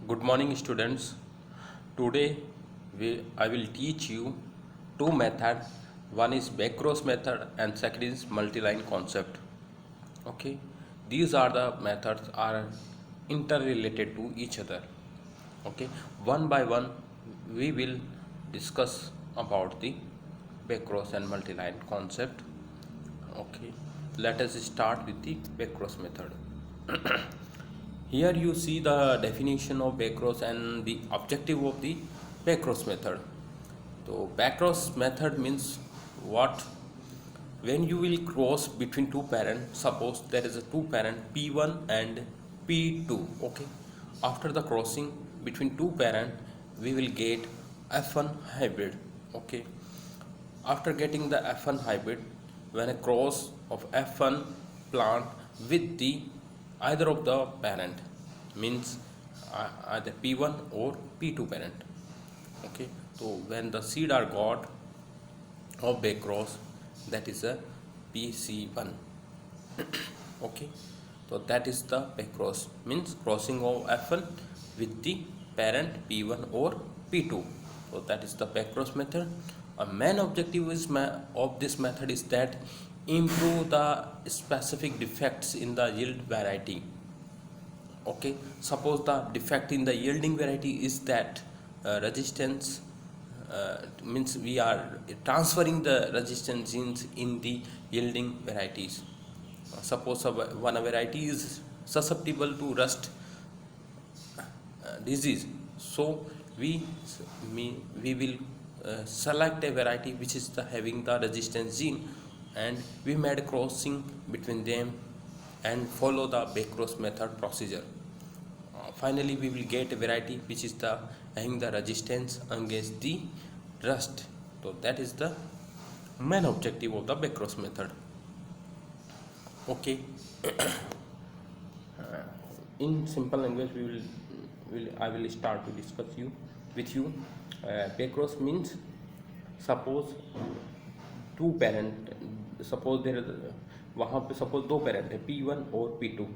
Good morning, students. Today I will teach you two methods. One is Beckrose method and second is multi-line concept. Okay, these are the methods are interrelated to each other. Okay, one by one we will discuss about the Beckrose and multi-line concept. Okay, let us start with the Beckrose method. Here you see the definition of Beckrose and the objective of the Beckrose method. So Beckrose method means what? When you will cross between two parents, suppose there is a two parent P1 and P2. Okay, after the crossing between two parent, we will get F1 hybrid. Okay, after getting the F1 hybrid, when a cross of F1 plant with the either of the parent means either P1 or P2 parent. Okay, so when the seed are got of Beckrose, that is a PC1. Okay, so that is the Beckrose, means crossing of F1 with the parent P1 or P2. So that is the Beckrose method. A main objective is of this method is that improve the specific defects in the yield variety. Okay, suppose the defect in the yielding variety is that resistance means we are transferring the resistance genes in the yielding varieties. Suppose one variety is susceptible to rust disease, so we will select a variety which is having the resistance gene, and we made crossing between them and follow the Beckrose method procedure. Finally we will get a variety which is having the resistance against the rust. So that is the main objective of the Beckrose method. Okay. In simple language I will start to discuss with you. Beckrose means, suppose two parent, suppose there वहाँ पे suppose दो parent है P1 और P2.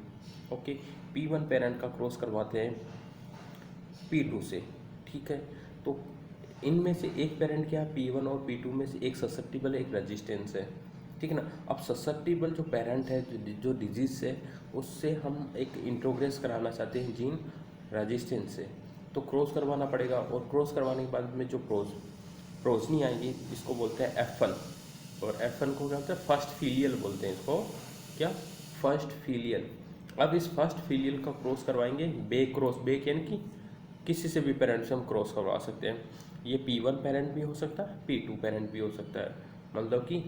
Okay, P1 parent का cross करवाते हैं P2 से. ठीक है, तो इनमें से एक पेरेंट क्या है, P1 और P2 में से एक ससेप्टिबल है, एक रेजिस्टेंस है. ठीक है ना. अब ससेप्टिबल जो पेरेंट है जो डिजीज से, उससे हम एक इंट्रोग्रेस कराना चाहते हैं जीन रेजिस्टेंस से, तो क्रॉस करवाना पड़ेगा. और क्रॉस करवाने के बाद में जो प्रोजनी आएगी इसको बोलते हैं F1. और F1 को क्या बोलते हैं, फर्स्ट फीलियल बोलते हैं इसको. क्या, फर्स्ट फीलियल. अब इस फर्स्ट फीलियल का क्रॉस करवाएंगे क्रॉस यानी कि किसी से भी पेरेंट से हम क्रॉस करवा सकते हैं. ये P1 पेरेंट भी हो सकता है, P2 पेरेंट भी हो सकता है. मतलब कि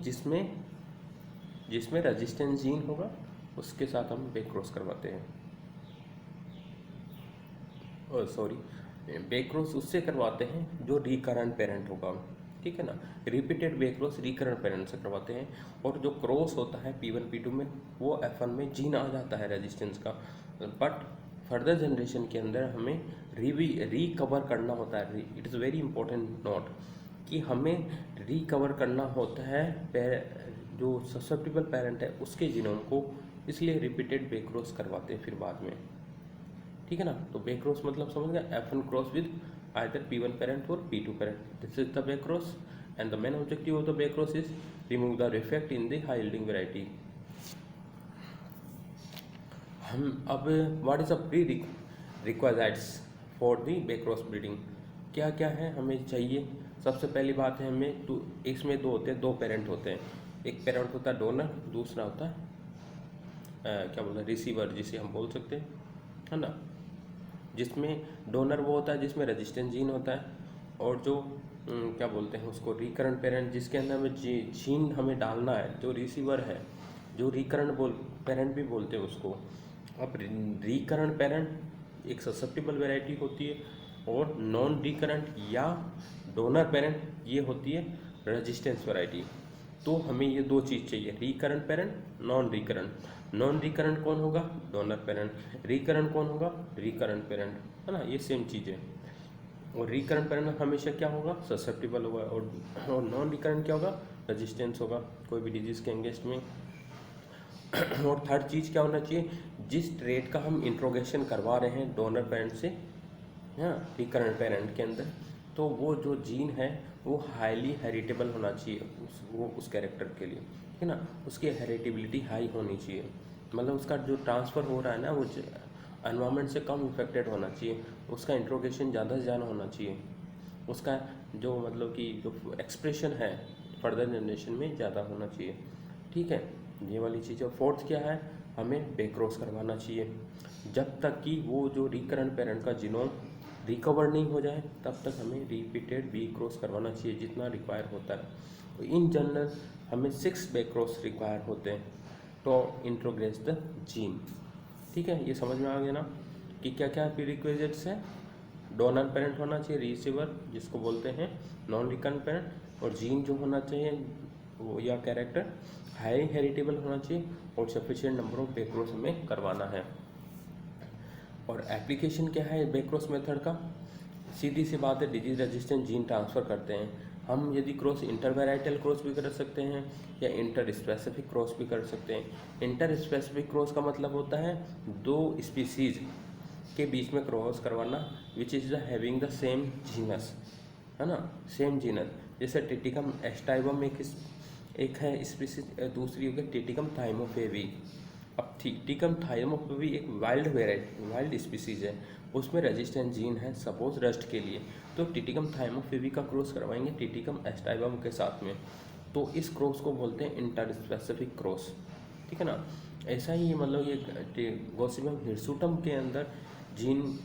जिसमें रेजिस्टेंस जीन होगा उसके साथ हम क्रॉस करवाते हैं. Beckrose उससे करवाते हैं जो रिकरेंट पेरेंट होगा. ठीक है ना. रिपीटेड Beckrose रिकरेंट पेरेंट से करवाते हैं. और जो क्रॉस होता है P1 P2 में, वो F1 में जीन आ जाता है रेजिस्टेंस का. बट फर्दर जनरेशन के अंदर हमें रिकवर करना होता है. It is very important note कि हमें रिकवर करना होता है जो ससेप्टिबल पेरेंट है उसके जीनोम को, इसलिए रिपीटेड Beckrose करवाते हैं फिर बाद में. ठीक है ना. तो Beckrose मतलब समझ गया, F1 cross with either P1 parent or P2 parent. This is the Beckrose, and the main objective of the Beckrose is remove the defect in the high yielding variety. हम अब what is the prerequisites for the Beckrose breeding, क्या क्या है हमें चाहिए. सबसे पहली बात है हमें तो इसमें दो होते हैं, दो पेरेंट होते हैं. एक पेरेंट होता है डोनर, दूसरा होता है क्या बोलते हैं, रिसीवर जिसे हम बोल सकते हैं, है ना. जिसमें डोनर वो होता है जिसमें रेजिस्टेंस जीन होता है, और जो क्या बोलते हैं उसको रिकरेंट पेरेंट, जिसके अंदर हमें जीन हमें डालना है, जो रिसीवर है, जो रिकरेंट पेरेंट भी बोलते हैं उसको. अब रिकरेंट पेरेंट एक ससेप्टिबल वैरायटी होती है, और नॉन रिकरेंट या डोनर पेरेंट ये होती है रेजिस्टेंस वैरायटी. तो हमें ये दो चीज़ चाहिए, recurrent parent, non recurrent. Non recurrent कौन होगा, डोनर पेरेंट. रिकरेंट कौन होगा, रिकरेंट पेरेंट, है ना. ये सेम चीज़ है. और रिकरेंट पेरेंट हमेशा क्या होगा, ससेप्टिबल होगा. और नॉन रिकरेंट क्या होगा, रेजिस्टेंस होगा कोई भी डिजीज़ के अगेंस्ट में. और थर्ड चीज़ क्या होना चाहिए, जिस ट्रेट का हम इंट्रोगेशन करवा रहे हैं डोनर पेरेंट से, हाँ रिकरेंट पेरेंट के अंदर, तो वो जो जीन है वो हाईली हेरिटेबल होना चाहिए उस कैरेक्टर के लिए, ठीक है ना। उसकी हेरिटेबिलिटी हाई होनी चाहिए, मतलब उसका जो ट्रांसफ़र हो रहा है ना वो एनवायरनमेंट से कम इफेक्टेड होना चाहिए, उसका इंट्रोगेशन ज़्यादा से ज़्यादा होना चाहिए, उसका जो मतलब कि जो एक्सप्रेशन है फर्दर जनरेशन में ज़्यादा होना चाहिए, ठीक है। ये वाली चीज़। और फोर्थ क्या है, हमें बेक्रॉस करवाना चाहिए जब तक कि वो जो रिकरेंट पेरेंट का जीनोम रिकवर नहीं हो जाए, तब तक हमें रिपीटेड बी क्रॉस करवाना चाहिए जितना रिक्वायर होता है। तो इन जनरल हमें 6 बेक्रॉस रिक्वायर होते हैं टू इंट्रोग्रेस द जीन, ठीक है। ये समझ में आ गया ना कि क्या क्या प्रीरिक्विजिट्स हैं। डोनर पेरेंट होना चाहिए, रिसीवर जिसको बोलते हैं नॉन रिकरेंट पेरेंट, और जीन जो होना चाहिए वो या कैरेक्टर हाई हेरिटेबल होना चाहिए, और सफिशिएंट नंबर ऑफ बेक्रॉस हमें करवाना है। और एप्लीकेशन क्या है बेक्रॉस मेथड का, सीधी सी बात है, डिजीज रेजिस्टेंट जीन ट्रांसफ़र करते हैं हम। यदि क्रॉस इंटरवेराइटल क्रॉस भी कर सकते हैं या इंटर स्पेसिफिक क्रॉस भी कर सकते हैं। इंटर स्पेसिफिक क्रॉस का मतलब होता है दो स्पीसीज के बीच में क्रॉस करवाना which is the having the same genus, है ना, सेम जीनस। जैसे टिटिकम एस्टाइबम एक है स्पीसीज, दूसरी हो गई टिटिकम थाइमोफेवी। अब टिटिकम थाइमोफेवी एक वाइल्ड स्पीसीज है, उसमें रेजिस्टेंट जीन है सपोज रस्ट के लिए, तो टिटिकम थाइमोफेवी का क्रॉस करवाएंगे टिटिकम एस्टाइबम के साथ में, तो इस क्रॉस को बोलते हैं इंटर स्पेसिफिक क्रॉस, ठीक है ना। ऐसा ही मतलब ये गोसिपियम हिरसुटम के अंदर जीन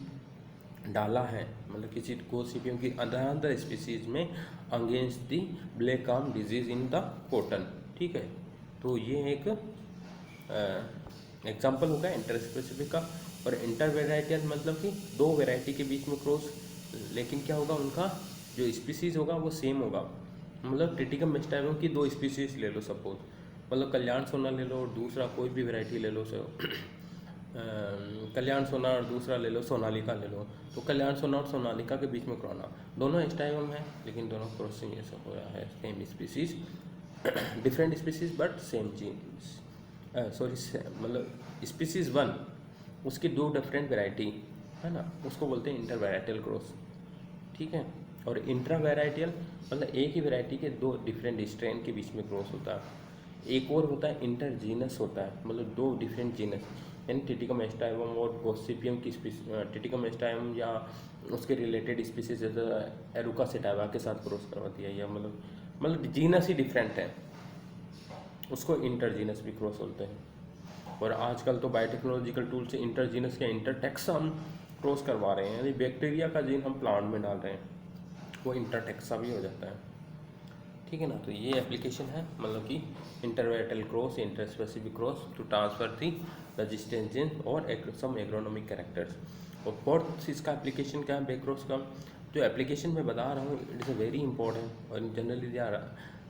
डाला है, मतलब किसी गोसिपियम की अदर स्पीसीज में against the black arm disease in the cotton, ठीक है। तो ये एक एग्जाम्पल होगा इंटर स्पेसिफिक का। और इंटर वेराइटियल मतलब कि दो वेराइटी के बीच में क्रॉस, लेकिन क्या होगा उनका जो स्पीसीज होगा वो सेम होगा। मतलब टिटिकम मेस्टाइबम की दो स्पीसीज ले लो सपोज, मतलब कल्याण सोना ले लो और दूसरा कोई भी वेराइटी ले लो, सो कल्याण सोना और दूसरा ले लो सोनालिका ले लो, तो कल्याण सोना और सोनालिका के बीच में क्रॉना, दोनों एस्टाइबम है लेकिन दोनों क्रॉसिंग ये सब हो रहा है, same species different species but same genes, sorry मतलब स्पीसीज वन उसकी दो डिफरेंट वेराइटी है ना, उसको बोलते हैं इंटर वेराइटियल क्रॉस, ठीक है। और इंट्रा वेराइटियल मतलब एक ही वेराइटी के दो डिफरेंट स्ट्रेन के बीच में क्रॉस होता है। एक और होता है इंटर जीनस होता है, मतलब दो डिफरेंट जीनस, यानी टिटिकम एस्टाइबम और गोसिपियम की टिटिकम एस्टाइबम या उसके रिलेटेड स्पीसीज जैसे एरुका सेटाइवा के साथ क्रॉस करवा दिया, या मतलब जीनस ही डिफरेंट है, उसको इंटरजीनस भी क्रॉस बोलते हैं। और आजकल तो बायोटेक्नोलॉजिकल टूल से इंटरजीनस या इंटरटेक्सा हम क्रॉस करवा रहे हैं, यानी बैक्टीरिया का जीन हम प्लांट में डाल रहे हैं, वो इंटरटेक्सा भी हो जाता है, ठीक है ना। तो ये एप्लीकेशन है, मतलब कि intervarietal cross, inter specific cross to transfer the resistance gene और सम एग्रोनॉमिक कैरेक्टर्स। और फोर्थ इसका एप्लीकेशन क्या है बेक्रॉस का, जो एप्लीकेशन मैं बता रहा हूँ it is a very important, और generally they are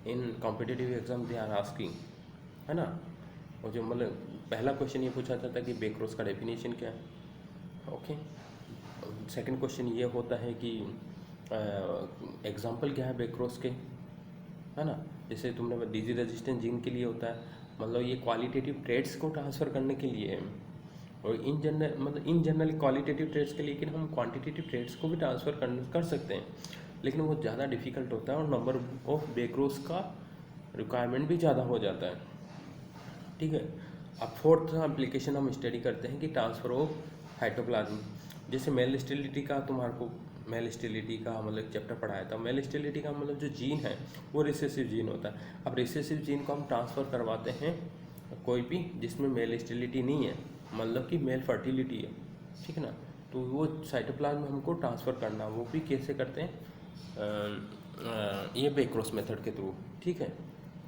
in competitive exam they are asking, है ना। और जो मतलब पहला क्वेश्चन ये पूछा जाता है कि बेक्रॉस का डेफिनेशन क्या है, ओके। सेकंड क्वेश्चन ये होता है कि एग्जाम्पल क्या है बेक्रॉस के, है ना। जैसे तुमने डिजीज रेजिस्टेंट जीन के लिए होता है, मतलब ये क्वालिटेटिव ट्रेड्स को ट्रांसफ़र करने के लिए है, और इन जनरल क्वालिटेटिव ट्रेड्स के लिए, लेकिन हम क्वांटिटेटिव ट्रेड्स को भी ट्रांसफ़र कर सकते हैं, लेकिन वो ज़्यादा डिफिकल्ट होता है और नंबर ऑफ बेक्रॉस का रिक्वायरमेंट भी ज़्यादा हो जाता है, ठीक है। अब फोर्थ एप्लीकेशन हम स्टडी करते हैं कि ट्रांसफ़र ऑफ साइटोप्लाज्म। जैसे मेल स्टेरिलिटी का तुम्हारे को मेल स्टेरिलिटी का मतलब चैप्टर पढ़ाया था, मेल स्टेरिलिटी का मतलब जो जीन है वो रिसेसिव जीन होता है। अब रिसेसिव जीन को हम ट्रांसफ़र करवाते हैं कोई भी जिसमें मेल स्टेरिलिटी नहीं है, मतलब कि मेल फर्टिलिटी है, ठीक है ना। तो वो साइटोप्लाज्म हमको ट्रांसफ़र करना, वो भी कैसे करते हैं, ये बेक्रॉस मेथड के थ्रू, ठीक है।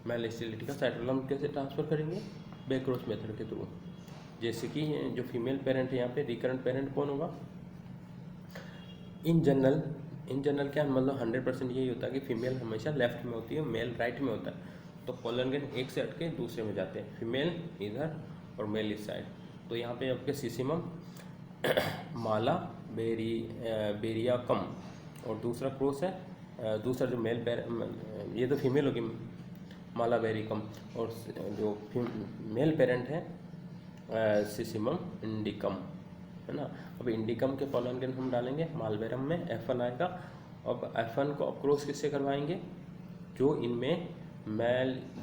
मेल स्टेरिलिटी का साइटोप्लाज्म कैसे ट्रांसफ़र करेंगे, बेक्रॉस मेथड के थ्रू। जैसे कि जो फीमेल पेरेंट है यहाँ पे रिकरेंट पेरेंट कौन होगा, इन जनरल क्या मतलब 100% यही होता है कि फीमेल हमेशा लेफ्ट में होती है, मेल राइट में होता है। तो पोलन ग्रेन एक से हट के दूसरे में जाते हैं, फीमेल इधर और मेल इस साइड। तो यहाँ पे आपके सिसिमम माला बेरिया कम, और दूसरा क्रॉस है दूसरा जो ये तो फीमेल होगी माला बेरिकम, और जो मेल पेरेंट है सिसिमम इंडिकम, है ना। अब इंडिकम के पॉलन ग्रेन हम डालेंगे, मालवेरम में F1 आएगा। अब F1 को अप्रोच किससे करवाएंगे, जो इनमें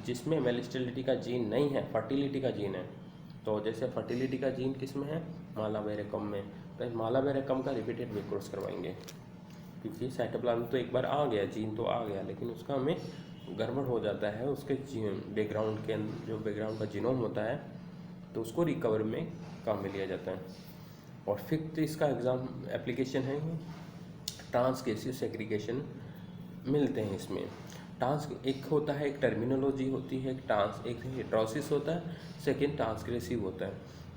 जिसमें मेल स्टेरिलिटी का जीन नहीं है, फर्टिलिटी का जीन है। तो जैसे फर्टिलिटी का जीन किस में है, मालावेरेकम में, तो मालावेरेकम का रिपीटेड बेक्रॉस करवाएंगे, क्योंकि साइटोप्लाज्म तो एक बार आ गया, जीन तो आ गया, लेकिन उसका हमें गड़बड़ हो जाता है उसके बैकग्राउंड के जो बैकग्राउंड का जीनोम होता है, तो उसको रिकवर में काम में लिया जाता है। और फिफ्थ इसका एग्जाम एप्लीकेशन है ट्रांसकेसिव सेग्रीगेशन मिलते हैं इसमें। एक होता है, एक टर्मिनोलॉजी होती है, एक हेट्रोसिस होता है, सेकेंड ट्रांसग्रेसिव होता है।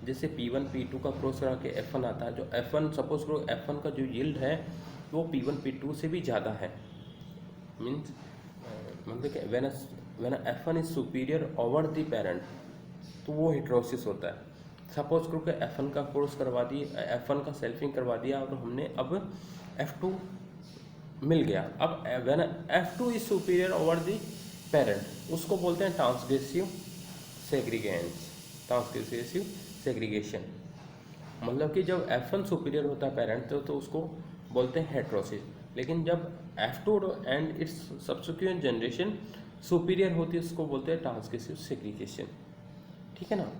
जैसे P1 P2 का क्रॉस करा के F1 आता है, जो F1 सपोज करो F1 का जो यील्ड है वो P1 P2 से भी ज़्यादा है, मीन्स मतलब कि when F1 is superior over the parent, तो वो हेट्रोसिस होता है। सपोज करो कि F1 का कोर्स करवा दिए, F1 का सेल्फिंग करवा दिया और हमने अब F2 मिल गया। अब when F2 is superior over the parent, उसको बोलते हैं ट्रांसग्रेसिव सेग्रीगेशन। मतलब कि जब F1 सुपीरियर होता है पेरेंट तो उसको बोलते हैं हेट्रोसिस, लेकिन जब F2 and it's subsequent generation superior होती है उसको बोलते हैं ट्रांसग्रेसिव सेग्रीगेशन, ठीक है ना।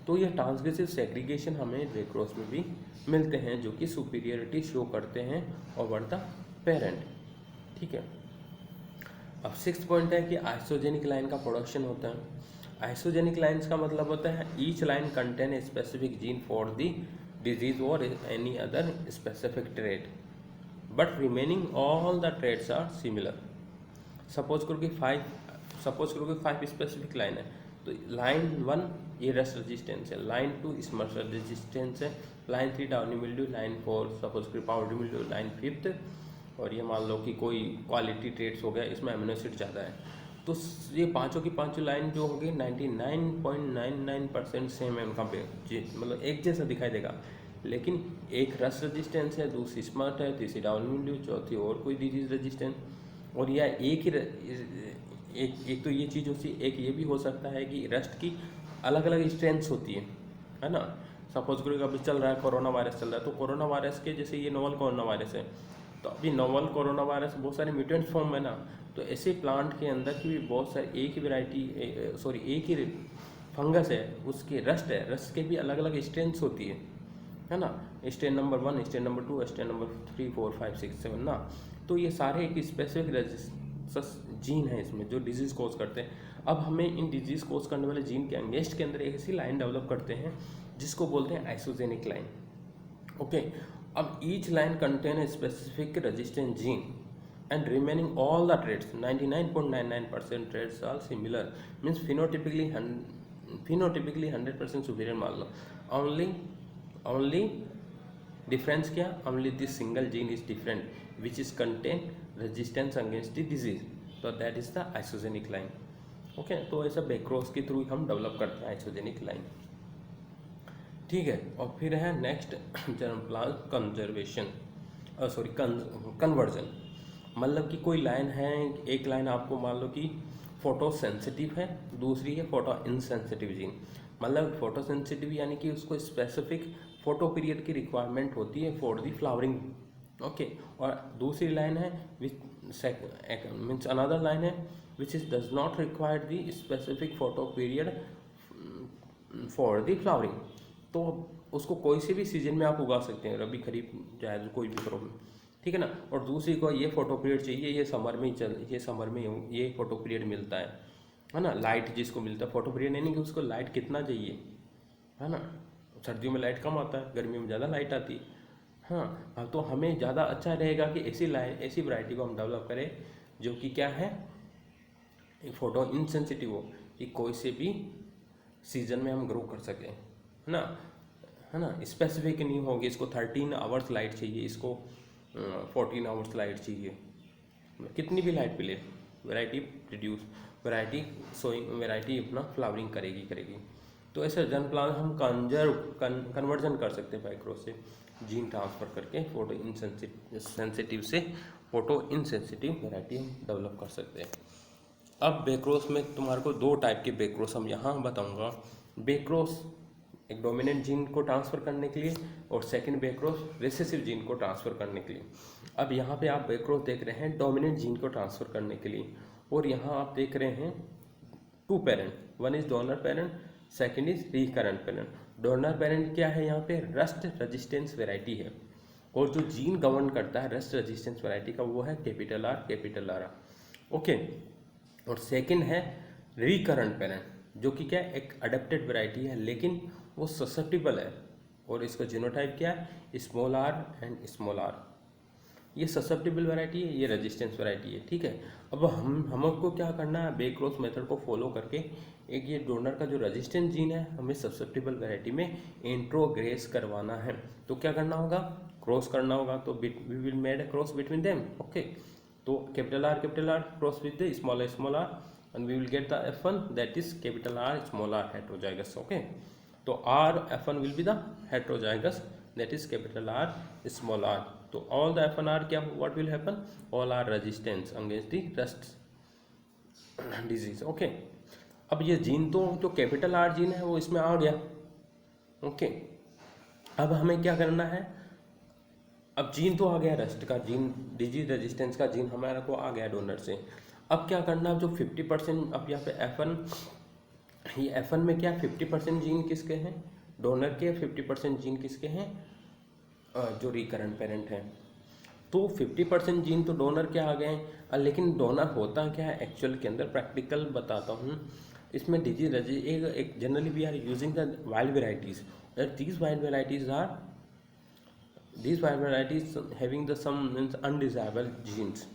तो ये ट्रांसग्रेसिव सेग्रीगेशन हमें बेक्रॉस में भी मिलते हैं, जो कि सुपीरियरिटी शो करते हैं ओवर द पेरेंट, ठीक है। अब सिक्स्थ पॉइंट है कि आइसोजेनिक लाइन का प्रोडक्शन होता है। आइसोजेनिक लाइन्स का मतलब होता है each line contain a specific gene for the disease और any other specific trait, but remaining all the traits are similar. Suppose करो कि फाइव स्पेसिफिक लाइन है, तो लाइन 1 ये रस्ट रेजिस्टेंस है, लाइन 2 स्मर्श रेजिस्टेंस है, line 3 downy mildew, line 4 suppose करो पाउडर मिल्ड्यू, लाइन 5 और ये मान लो कि कोई क्वालिटी ट्रेट्स हो गया, इसमें अमीनो एसिड ज़्यादा है, तो ये पांचों की पांचों लाइन जो होगी 99.99% सेम है उनका मतलब एक जैसा दिखाई देगा। लेकिन एक रस्ट रेजिस्टेंस है, दूसरी स्मर्ट है, तीसरी डाउन मिल्ड्यू, चौथी और कोई डिजीज रेजिस्टेंस, और या एक तो ये चीज़ होती है, एक ये भी हो सकता है कि रस्ट की अलग अलग स्ट्रेंथ्स होती है ना। सपोज करो अभी चल रहा है कोरोना वायरस चल रहा है, तो कोरोना वायरस के जैसे ये नोवल कोरोना वायरस है, तो अभी नोवल कोरोना वायरस बहुत सारे म्यूटेंट फॉर्म है ना, तो ऐसे प्लांट के अंदर की भी बहुत सारी एक ही फंगस है, उसके रस्ट के भी अलग अलग स्ट्रेंथ्स होती है ना। Strain number 1, strain number 2, strain number 3, 4, 5, 6, 7 ना, तो ये सारे एक स्पेसिफिक जीन है इसमें जो डिजीज़ कोज करते हैं। अब हमें इन डिजीज़ कोज करने वाले जीन के अंगेस्ट के अंदर एक ऐसी लाइन डेवलप करते हैं जिसको बोलते हैं आइसोजेनिक लाइन, ओके। अब each line contain a specific resistant gene and remaining all the traits 99.99% traits are similar, means phenotypically 100% superior मान लो। only difference क्या, only this single gene is different which is contain resistance against the disease, so that is the isogenic line, okay। तो ऐसा बेक्रॉस के through हम develop करते हैं isogenic line, ठीक है। और फिर है नेक्स्ट जर्मप्लाज्म कन्वर्जन। मतलब कि कोई लाइन है, एक लाइन आपको मान लो कि फोटो सेंसिटिव है, दूसरी है फोटो इनसेंसिटिव जीन। मतलब फोटो सेंसिटिव यानी कि उसको स्पेसिफिक फोटो पीरियड की रिक्वायरमेंट होती है फॉर दी फ्लावरिंग, ओके। और दूसरी लाइन है मीन्स अनदर लाइन है which is does not require the specific photo period for the flowering, तो उसको कोई से भी सीजन में आप उगा सकते हैं, रबी खरीफ जायद कोई भी करो, ठीक है ना। और दूसरी को ये फोटो पीरियड चाहिए, ये समर में ये फोटो पीरियड मिलता है ना। लाइट जिसको मिलता है फोटो पीरियड, यानी कि उसको लाइट कितना चाहिए, है ना। सर्दियों में लाइट कम आता है, गर्मियों में ज़्यादा लाइट आती है, हाँ। तो हमें ज़्यादा अच्छा रहेगा कि ऐसी वैरायटी को हम डेवलप करें जो कि क्या है, एक फोटो इनसेंसिटिव हो, कि कोई से भी सीजन में हम ग्रो कर सकें, है ना। स्पेसिफिक नहीं होगी, इसको 13 आवर्स लाइट चाहिए, इसको 14 आवर्स लाइट चाहिए, कितनी भी लाइट मिले, वैरायटी अपना फ्लावरिंग करेगी। तो ऐसे जर्मप्लाज्म हम कन्वर्जन कर सकते हैं बेक्रॉस से, जीन ट्रांसफ़र करके फोटो इनसेंसिटिव से फोटो इनसेंसिटिव वैरायटी हम डेवलप कर सकते हैं। अब बेक्रॉस में तुम्हारे को 2 टाइप के बेक्रॉस हम यहाँ बताऊँगा। बेक्रॉस एक डोमिनेंट जीन को ट्रांसफ़र करने के लिए और सेकंड बैक्रॉस रिसेसिव जीन को ट्रांसफ़र करने के लिए। अब यहाँ पे आप बैक्रॉस देख रहे हैं डोमिनेंट जीन को ट्रांसफ़र करने के लिए, और यहाँ आप देख रहे हैं two parent, one is donor parent, second is recurrent parent. Donor parent क्या है यहाँ पे, रस्ट रेजिस्टेंस वेराइटी है, और जो जीन गवर्न करता है रस्ट रेजिस्टेंस वेराइटी का वो है कैपिटल आर। ओके। और सेकंड है रिकरेंट पेरेंट, जो कि क्या है, एक अडेप्टेड वेराइटी है लेकिन वो ससेप्टिबल है, और इसका जीनोटाइप क्या है, small are and small r. ये ससेप्टिबल वैरायटी है, ये रेजिस्टेंस वैरायटी है, ठीक है। अब हमको क्या करना है, बैक्रॉस मेथड को फॉलो करके एक ये डोनर का जो रेजिस्टेंस जीन है हमें ससेप्टिबल वैरायटी में इंट्रोग्रेस करवाना है। तो क्या करना होगा, क्रॉस करना होगा, तो we will made a cross between them. Okay, तो capital R cross with the small are and we will get the F1 that is capital R small R heterozygous. Okay, तो our F1 will be the heterozygous that is capital R small are. तो all the F1 are क्या, what will happen, all are resistance against the rust disease. Okay, अब ये gene तो जो capital R gene है वो इसमें आ गया। ओके, अब हमें क्या करना है, अब जीन तो आ गया, रस्ट का जीन, डिजीज रेजिस्टेंस का जीन हमारा को आ गया डोनर से। अब क्या करना है, जो 50%, अब यहाँ पे F1, ये F1 में क्या 50% जीन किसके हैं, डोनर के, 50% जीन किसके हैं, जो रिकरेंट पेरेंट है। तो 50% जीन तो डोनर के आ गए हैं, लेकिन डोनर होता क्या है एक्चुअल के अंदर, प्रैक्टिकल बताता हूँ। इसमें डिजीज एक generally we are using the wild varieties, these wild varieties having the some means undesirable genes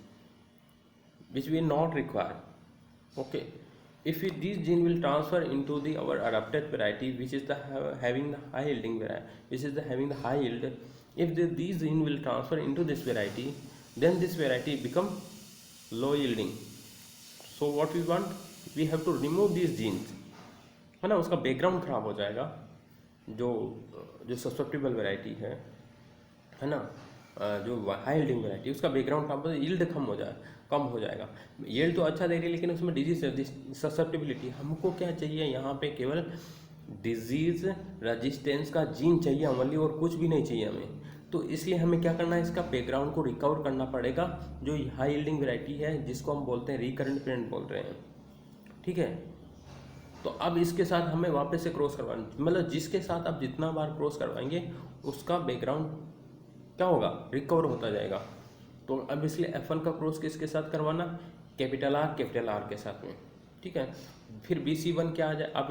which we not require. Okay, if this gene will transfer into the our adapted variety which is the having the high yielding variety, which is the having the high yield, if these gene will transfer into this variety, then this variety become low yielding. So what we want, we have to remove these genes, है ना, उसका background खराब हो जाएगा, जो susceptible variety है ना, जो हाई यील्डिंग वेराइटी, उसका बैकग्राउंड कम हो, यील्ड कम हो जाएगा। यील्ड तो अच्छा दे रही है लेकिन उसमें डिजीज ससेप्टिबिलिटी, हमको क्या चाहिए यहाँ पे, केवल डिजीज रेजिस्टेंस का जीन चाहिए ओनली, और कुछ भी नहीं चाहिए हमें। तो इसलिए हमें क्या करना है, इसका बैकग्राउंड को रिकवर करना पड़ेगा, जो हाई यील्डिंग वेराइटी है जिसको हम बोलते हैं रिकरेंट पेरेंट बोल रहे हैं, ठीक है। तो अब इसके साथ हमें वापस से क्रॉस करवाना, मतलब जिसके साथ आप जितना बार क्रॉस करवाएंगे उसका बैकग्राउंड क्या होगा, रिकवर होता जाएगा। तो अब इसलिए F1 का क्रॉस किसके साथ करवाना, कैपिटल आर के साथ में, ठीक है। फिर BC1 क्या आ जाए, अब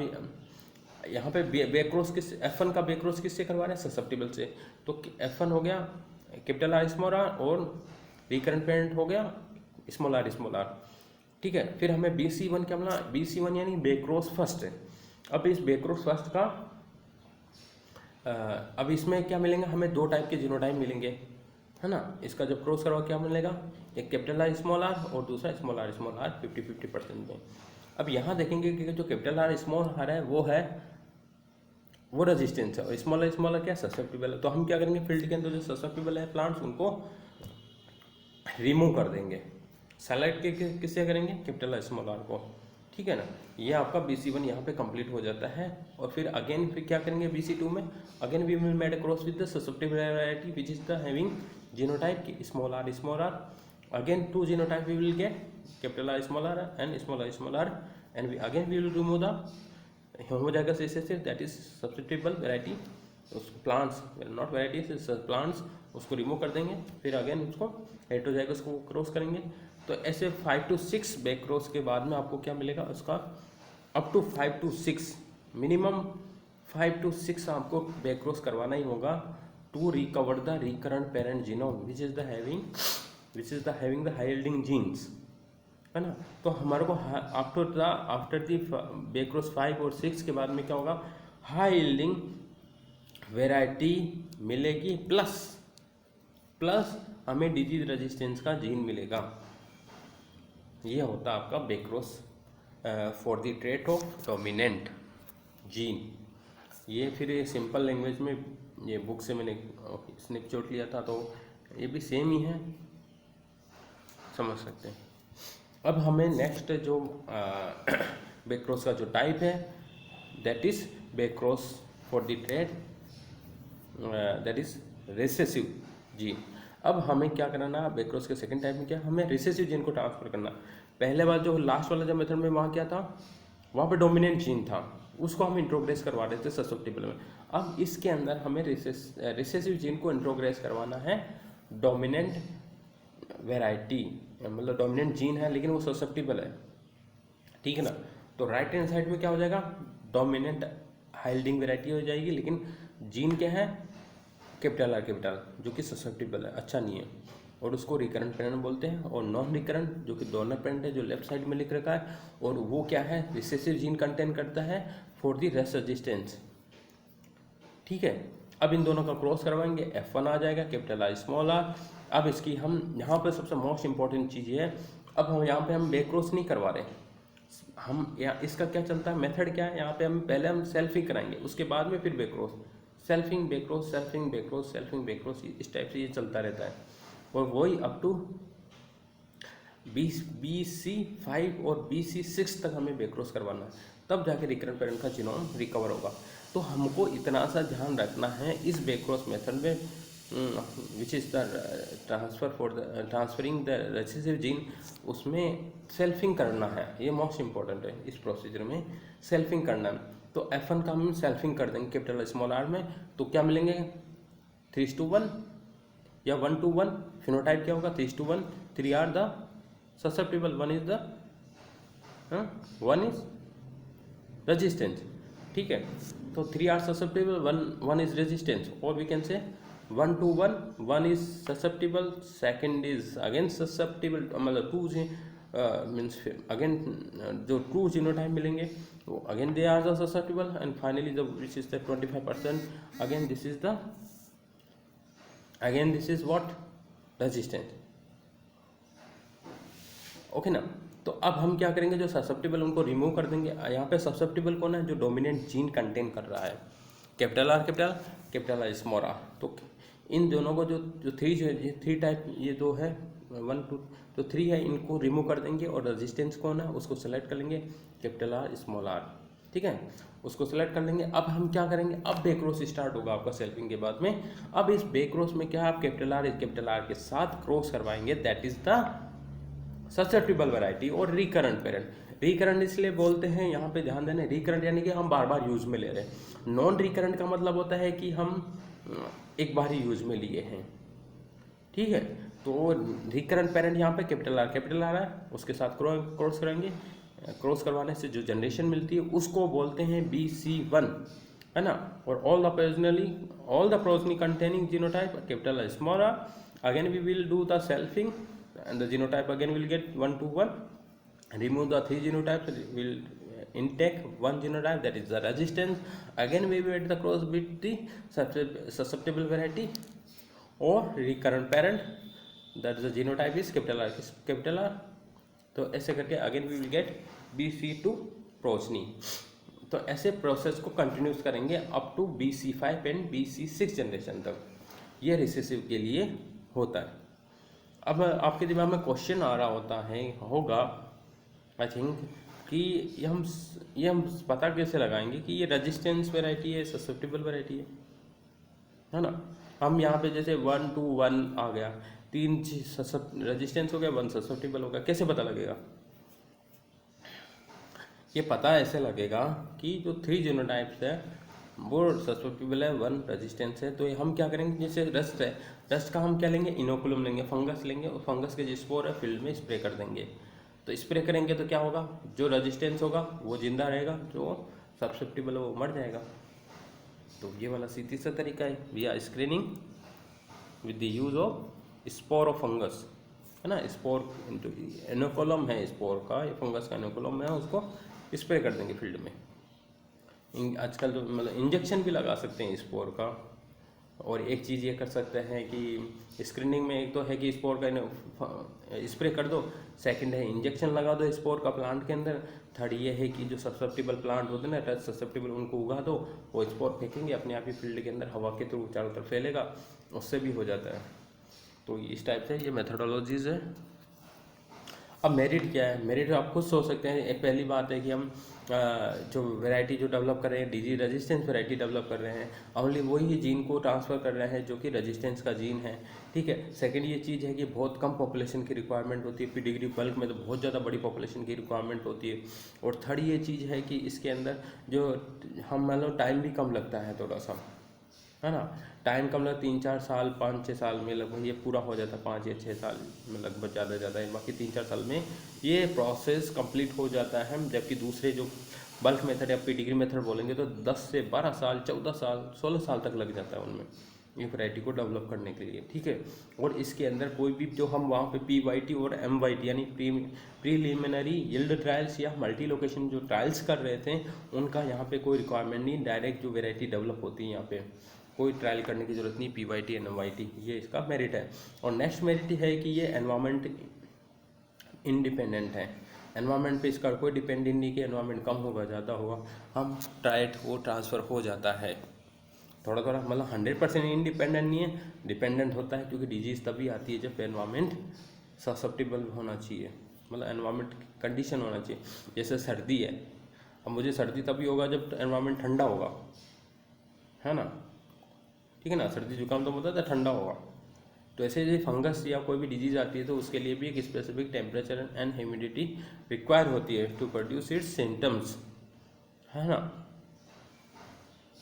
यहाँ पे बैक्रॉस किस, F1 का बैक्रॉस किससे करवा रहे हैं, ससेप्टिबल से। तो F1 हो गया कैपिटल आर स्मॉल आर, और रिकरेंट पेरेंट हो गया स्मॉल आर, ठीक है। फिर हमें BC1 क्या मिला, BC1 यानी बैक्रॉस फर्स्ट है। अब इस बैक्रॉस फर्स्ट का अब इसमें क्या मिलेंगे, हमें दो टाइप के जीनोटाइप मिलेंगे, है ना। इसका जब क्रॉस करवा क्या मिलेगा, एक कैपिटल आर स्मॉल आर और दूसरा स्मॉल आर 50% में। अब यहाँ देखेंगे कि जो कैपिटल आर स्मॉल आर है वो रेजिस्टेंस है, और स्मॉल आर क्या ससेप्टिबल है। तो हम क्या करेंगे, फील्ड के अंदर जो ससेप्टिबल है प्लांट्स उनको रिमूव कर देंगे, सेलेक्ट किससे करेंगे, कैपिटल आर स्मॉल आर को, ठीक है ना। ये आपका BC1 यहाँ पे कंप्लीट हो जाता है। और फिर अगेन फिर क्या करेंगे BC2 में, again we will made a cross with the susceptible variety which is the having genotype की small are, again to genotype we will get capital R and small are and we will remove the homozygous recessive that is susceptible variety, उसको plants not varieties plants, उसको remove कर देंगे। फिर again उसको heterozygous को cross करेंगे। तो ऐसे 5 to 6 बैक क्रॉस के बाद में आपको क्या मिलेगा, उसका up to 5 to 6 minimum 5 to 6 आपको बैक क्रॉस करवाना ही होगा to recover the recurrent parent genome which is the having the high yielding genes, है ना। तो हमारे को आफ्टर द बैक क्रॉस 5 और 6 के बाद में क्या होगा, हाई यील्डिंग वेराइटी मिलेगी, प्लस हमें डिजीज रेजिस्टेंस का जीन मिलेगा। ये होता है आपका backcross for the trait of dominant gene. ये फिर ये सिंपल लैंग्वेज में ये बुक से मैंने स्नैपशॉट लिया था, तो ये भी सेम ही है, समझ सकते हैं। अब हमें नेक्स्ट जो बैक्रॉस का जो टाइप है that is backcross for the trait that is recessive gene. अब हमें क्या करना, बैक्रोस के सेकंड टाइप में क्या, हमें रिसेसिव जीन को ट्रांसफर करना। पहले बार जो लास्ट वाला जो मेथड में वहाँ क्या था, वहाँ पे डोमिनेंट जीन था, उसको हम इंट्रोग्रेस करवा रहे थे ससेप्टिबल में। अब इसके अंदर हमें रिसेसिव जीन को इंट्रोग्रेस करवाना है डोमिनेंट वेराइटी, मतलब डोमिनेंट जीन है लेकिन वो ससेप्टिबल है, ठीक है ना। तो राइट हैंड साइड में क्या हो जाएगा, डोमिनेंट हाइल्डिंग वेराइटी हो जाएगी, लेकिन जीन क्या है, कैपिटल आर कैपिटल, जो कि ससेप्टिबल है, अच्छा नहीं है, और उसको रिकरेंट पेरेंट बोलते हैं। और नॉन रिकरेंट जो कि डोनर पेरेंट है, जो लेफ्ट साइड में लिख रखा है, और वो क्या है, रिसेसिव जीन कंटेन करता है फॉर द रेस्ट रेजिस्टेंस, ठीक है। अब इन दोनों का क्रॉस करवाएंगे, F1 आ जाएगा, कैपिटल आर स्मॉल आर। अब इसकी हम यहाँ पर सबसे मोस्ट इंपॉर्टेंट चीज़ ये है, अब हम यहाँ पे हम बैक क्रॉस नहीं करवा रहे, हम यहाँ इसका क्या चलता है मेथड क्या है, यहाँ पे हम पहले हम सेल्फिंग कराएंगे, उसके बाद में फिर back cross, selfing back cross, selfing back cross, selfing back cross, इस टाइप से ये चलता रहता है। और वही अप टू BC5 और BC6 तक हमें बैक क्रॉस करवाना है, तब जाके रिकरेंट पेरेंट का जीनोम रिकवर होगा। तो हमको इतना सा ध्यान रखना है इस बैक क्रॉस मेथड में, which is the transferring the recessive gene, उसमें सेल्फिंग करना है, ये मोस्ट इंपॉर्टेंट है इस प्रोसीजर में, सेल्फिंग करना है। तो F1 का हम सेल्फिंग कर देंगे कैपिटल स्मॉल आर में, तो क्या मिलेंगे 3:1 या 1:1, फिनोटाइप क्या होगा 3:1, 3 are the susceptible, 1 is the 1 is resistance, ठीक है। तो 3 आर ससेप्टिबल, 1 इज रेजिस्टेंस, और we can say 1:1, 1 is susceptible, second is again susceptible, मतलब 2 मीन्स अगेन जो 2 जीनोटाइप मिलेंगे वो again they are the susceptible, and finally the which is the 25% again this is the again this is what resistance, okay ना। तो अब हम क्या करेंगे, जो ससेप्टिबल उनको रिमूव कर देंगे। यहाँ पे ससेप्टिबल कौन है, जो डोमिनेंट जीन कंटेन कर रहा है, capital R capital, capital R small are. तो इन दोनों को जो थ्री टाइप ये दो है 1 2 तो 3 है, इनको रिमूव कर देंगे, और रेजिस्टेंस कौन है उसको सेलेक्ट कर लेंगे, कैपिटल आर स्मॉल आर, ठीक है, उसको सेलेक्ट कर लेंगे। अब हम क्या करेंगे, अब बैक्रॉस स्टार्ट होगा आपका सेल्फिंग के बाद में। अब इस बैक्रॉस में क्या, आप कैपिटल आर के साथ क्रॉस करवाएंगे, that is the susceptible variety. और रिकरेंट पेरेंट, रिकरेंट इसलिए बोलते हैं, यहाँ पे ध्यान देना, रिकरेंट यानी कि हम बार बार यूज में ले रहे हैं। नॉन रिकरेंट का मतलब होता है कि हम एक बार ही यूज में लिए हैं, ठीक है। तो रिकरेंट पेरेंट यहाँ पे कैपिटल आर है, उसके साथ क्रॉस करेंगे, क्रॉस करवाने से जो जनरेशन मिलती है उसको बोलते हैं BC1, है ना। और all the progeny containing genotype capital R small are, again we will do the selfing and the genotype again will get 1:1, remove the 3 genotypes, will intake 1 genotype, that is the resistance. Again we will add the cross with the susceptible variety or recurrent parent, that is the genotype is capital R. तो ऐसे करके again we will get BC2 progeny. तो ऐसे process को continuous करेंगे up to BC5 and BC6 generation तक, ये recessive के लिए होता है। अब आपके दिमाग में क्वेश्चन आ रहा होगा आई थिंक कि ये हम पता कैसे लगाएंगे कि ये रेजिस्टेंस वैरायटी है, ससेप्टिबल वैरायटी है ना। हम यहाँ पे जैसे 1 2 1 आ गया, 3 रेजिस्टेंस हो गया, 1 ससेप्टिबल हो गया, कैसे पता लगेगा? ये पता ऐसे लगेगा कि जो 3 जीनोटाइप्स है वो ससेप्टिबल है, 1 रेजिस्टेंस है। तो हम क्या करेंगे, जैसे रस्ट है, रस्ट का हम क्या लेंगे, इनोकुलम लेंगे, फंगस लेंगे, और फंगस के जो स्पोर है फील्ड में स्प्रे कर देंगे। तो स्प्रे करेंगे तो क्या होगा, जो रेजिस्टेंस होगा वो जिंदा रहेगा, जो ससेप्टिबल है वो मर जाएगा। तो ये वाला सीधी सा तरीका है, we are screening with the use of spore of fungus, है ना। स्पोर इनोकुलम है स्पोर का, ये फंगस का इनोकुलम है, उसको स्प्रे कर देंगे फील्ड में। आजकल तो मतलब इंजेक्शन भी लगा सकते हैं स्पोर का। और एक चीज़ ये कर सकते हैं कि स्क्रीनिंग में एक तो है कि स्पोर का स्प्रे कर दो, सेकंड है इंजेक्शन लगा दो स्पोर का प्लांट के अंदर, थर्ड ये है कि जो ससेप्टिबल प्लांट होते हैं ना, टच ससेप्टिबल, उनको उगा दो, वो स्पोर फेंकेंगे अपने आप ही फील्ड के अंदर, हवा के थ्रू चारों तरफ फैलेगा, उससे भी हो जाता है। तो इस टाइप से ये मेथडोलॉजीज है। अब मेरिट क्या है? मेरिट आप खुद सोच सकते हैं। एक पहली बात है कि हम जो वैरायटी जो डेवलप कर रहे हैं, डिजीज रेजिस्टेंस वैरायटी डेवलप कर रहे हैं, ओनली वही जीन को ट्रांसफ़र कर रहे हैं जो कि रेजिस्टेंस का जीन है, ठीक है। सेकंड ये चीज़ है कि बहुत कम पॉपुलेशन की रिक्वायरमेंट होती है, पेडिग्री बल्क में तो बहुत ज़्यादा बड़ी पॉपुलेशन की रिक्वायरमेंट होती है। और थर्ड ये चीज़ है कि इसके अंदर जो हम मान लो टाइम भी कम लगता है थोड़ा सा, है ना। टाइम कम लगा, 3-4 साल 5-6 साल में लगभग ये पूरा हो जाता है, 5 या 6 साल में लगभग, ज़्यादा ज़्यादा है, बाकी 3-4 साल में ये प्रोसेस कंप्लीट हो जाता है। जबकि दूसरे जो बल्क मेथड या पेडिग्री मेथड बोलेंगे तो 10 से 12 साल 14 साल 16 साल तक लग जाता है उनमें ये वैरायटी को डेवलप करने के लिए, ठीक है। और इसके अंदर कोई भी जो हम वहाँ पे PYT और MYT यानी प्रीलिमिनरी यील्ड ट्रायल्स या मल्टी लोकेशन जो ट्रायल्स कर रहे थे उनका यहाँ पे कोई रिक्वायरमेंट नहीं, डायरेक्ट जो वैरायटी डेवलप होती है यहाँ पे कोई ट्रायल करने की ज़रूरत नहीं। PYT एंड MYT ये इसका मेरिट है। और नेक्स्ट मेरिट है कि ये एनवायरमेंट इंडिपेंडेंट है। एनवायरमेंट पे इसका कोई डिपेंडेंट नहीं कि एनवायरमेंट कम होगा ज़्यादा होगा, हम डायरेक्ट वो ट्रांसफ़र हो जाता है। थोड़ा थोड़ा मतलब 100% इंडिपेंडेंट नहीं है, डिपेंडेंट होता है, क्योंकि डिजीज़ तभी आती है जब एनवायरमेंट ससेप्टेबल होना चाहिए, मतलब एनवायरमेंट कंडीशन होना चाहिए। जैसे सर्दी है, अब मुझे सर्दी तभी होगा जब एनवायरमेंट ठंडा होगा, है ना, ठीक है ना। सर्दी जुकाम तो होता है ठंडा होगा। तो ऐसे जो फंगस या कोई भी डिजीज़ आती है तो उसके लिए भी एक specific temperature and humidity require होती है टू प्रोड्यूस इट्स सिम्टम्स, है ना।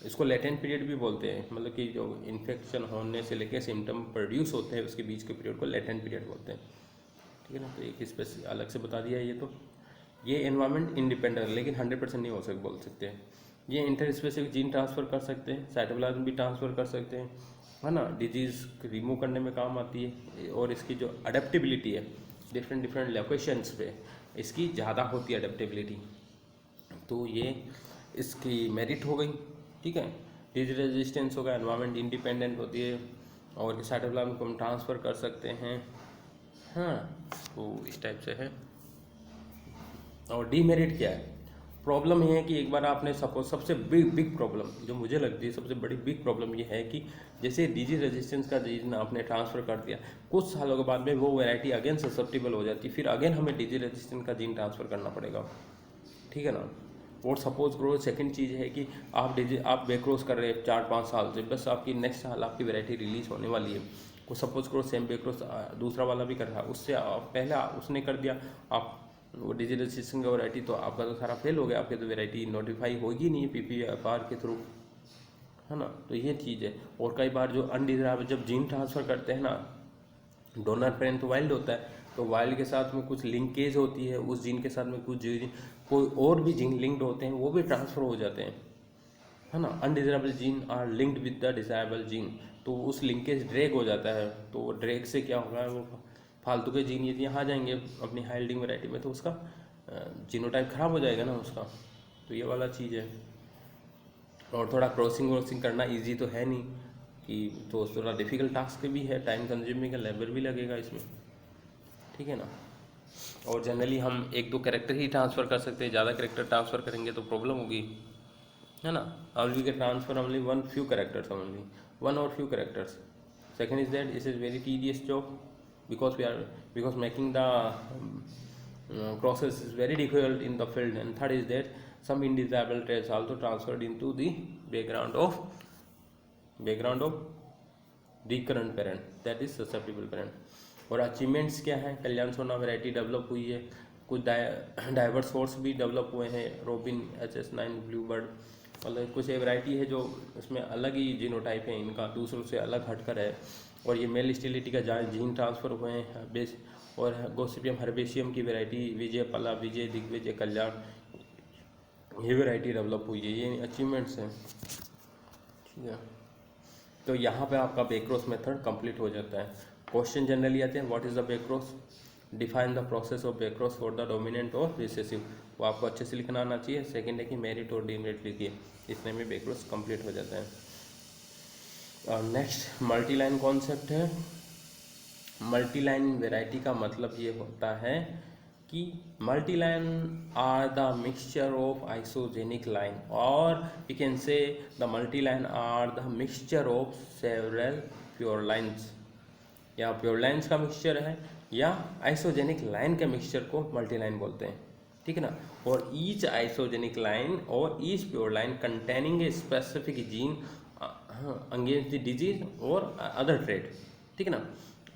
इसको लेटेंट पीरियड भी बोलते हैं, मतलब कि जो इन्फेक्शन होने से लेकर सिम्टम प्रोड्यूस होते हैं उसके बीच के पीरियड को लेटेंट पीरियड बोलते हैं, ठीक है ना। तो एक स्पेस अलग से बता दिया है। ये एनवायरमेंट इंडिपेंडेंट है, लेकिन 100% नहीं हो सकते बोल सकते हैं। ये इंटर स्पेसिफिक जीन ट्रांसफ़र कर सकते हैं, साइटोप्लाज्म भी ट्रांसफ़र कर सकते हैं, है ना। डिजीज़ रिमूव करने में काम आती है। और इसकी जो अडेप्टेबिलिटी है डिफरेंट डिफरेंट लोकेशंस पे इसकी ज़्यादा होती है अडेप्टेबिलिटी, तो ये इसकी मेरिट हो गई, ठीक है। डिजीज रेजिस्टेंस होगा, एनवायरमेंट इंडिपेंडेंट होती है, और साइटोप्लाज्म को हम ट्रांसफ़र कर सकते हैं, हाँ। तो इस टाइप से है। और डीमेरिट क्या है? प्रॉब्लम ये है कि एक बार आपने सपोज सबसे बिग प्रॉब्लम जो मुझे लगती है, सबसे बड़ी बिग प्रॉब्लम ये है कि जैसे डिजीज रेजिस्टेंस का जीन आपने ट्रांसफ़र कर दिया, कुछ सालों के बाद में वो वैरायटी अगेन ससेप्टेबल हो जाती है, फिर अगेन हमें डिजीज रेजिस्टेंस का जीन ट्रांसफ़र करना पड़ेगा, ठीक है ना। और सपोज करो सेकंड चीज़ है कि आप बेक्रॉस कर रहे हैं 4-5 साल से, बस आपकी नेक्स्ट साल आपकी वैरायटी रिलीज़ होने वाली है, को सपोज करो सेम बेक्रॉस दूसरा वाला भी कर रहा है, उससे पहले उसने कर दिया, आप वो डिजीज रेजिस्टेंस का वैरायटी, तो आपका तो सारा फेल हो गया, आपकी तो वैरायटी नोटिफाई होगी नहीं PPFR के थ्रू, है ना। तो ये चीज़ है। और कई बार जो अनडिजायरेबल जब जीन ट्रांसफ़र करते हैं ना, डोनर पेरेंट तो वाइल्ड होता है, तो वाइल्ड के साथ में कुछ लिंकेज होती है, उस जीन के साथ में कुछ जीन कोई और भी जीन लिंक्ड होते हैं, वो भी ट्रांसफ़र हो जाते हैं, है ना। Undesirable gene are linked with the desirable gene, तो उस लिंकेज ड्रैग हो जाता है, तो वो ड्रैग से क्या होगा, वो फालतू के जीन यदि यहाँ आ जाएंगे अपनी हाइल्डिंग वैरायटी में, तो उसका जीनोटाइप खराब हो जाएगा ना उसका, तो ये वाला चीज़ है। और थोड़ा क्रॉसिंग व्रॉसिंग करना इजी तो है नहीं कि, तो थोड़ा डिफ़िकल्ट टास्क भी है, टाइम कंज्यूमिंग है, लेबर भी लगेगा इसमें, ठीक है ना। और जनरली हम 1-2 कैरेक्टर ही ट्रांसफ़र कर सकते हैं, ज़्यादा कैरेक्टर ट्रांसफ़र करेंगे तो प्रॉब्लम होगी, है ना। All we can transfer only one few characters, only one और few characters. Second is that it is very tedious job because making the process is very difficult in the field. And third is that some indesirable traits also transferred into the background of recurrent parent, that is susceptible parent. और achievements क्या हैं? कल्याण सोना variety develop हुई है, कुछ diverse source भी develop हुए हैं, रोबिन HS9 ब्लूबर्ड, मतलब कुछ वैरायटी है जो इसमें अलग ही जीनोटाइप है, इनका दूसरों से अलग हटकर है। और ये मेल स्टेलिटी का जीन ट्रांसफ़र हुए हैं बेस, और गोसिपियम हर्बेशियम की वैरायटी विजय पला, विजय दिग्विजय, कल्याण, ये वैरायटी डेवलप हुई है, ये अचीवमेंट्स हैं, ठीक है। तो यहाँ पे आपका बेक्रॉस मेथड कंप्लीट हो जाता है। क्वेश्चन जनरली आते हैं, what is the backcross, define the process of backcross for the dominant और रिसेसिव, वो आपको अच्छे से लिखना आना चाहिए। सेकंड है कि मेरिट और डीमेरिट लिखिए, इतने में बेक्रॉस कंप्लीट हो जाता है। और नेक्स्ट मल्टी लाइन कॉन्सेप्ट है। मल्टी लाइन वेराइटी का मतलब ये होता है कि multi line are the mixture of isogenic line, और we can say the multi line are the mixture of several pure lines. या प्योर लाइन्स का मिक्सचर है या आइसोजेनिक लाइन के मिक्सचर को मल्टीलाइन बोलते हैं, ठीक है ना। और ईच आइसोजेनिक लाइन और each pure line containing a specific gene against the disease और अदर ट्रेड, ठीक है ना।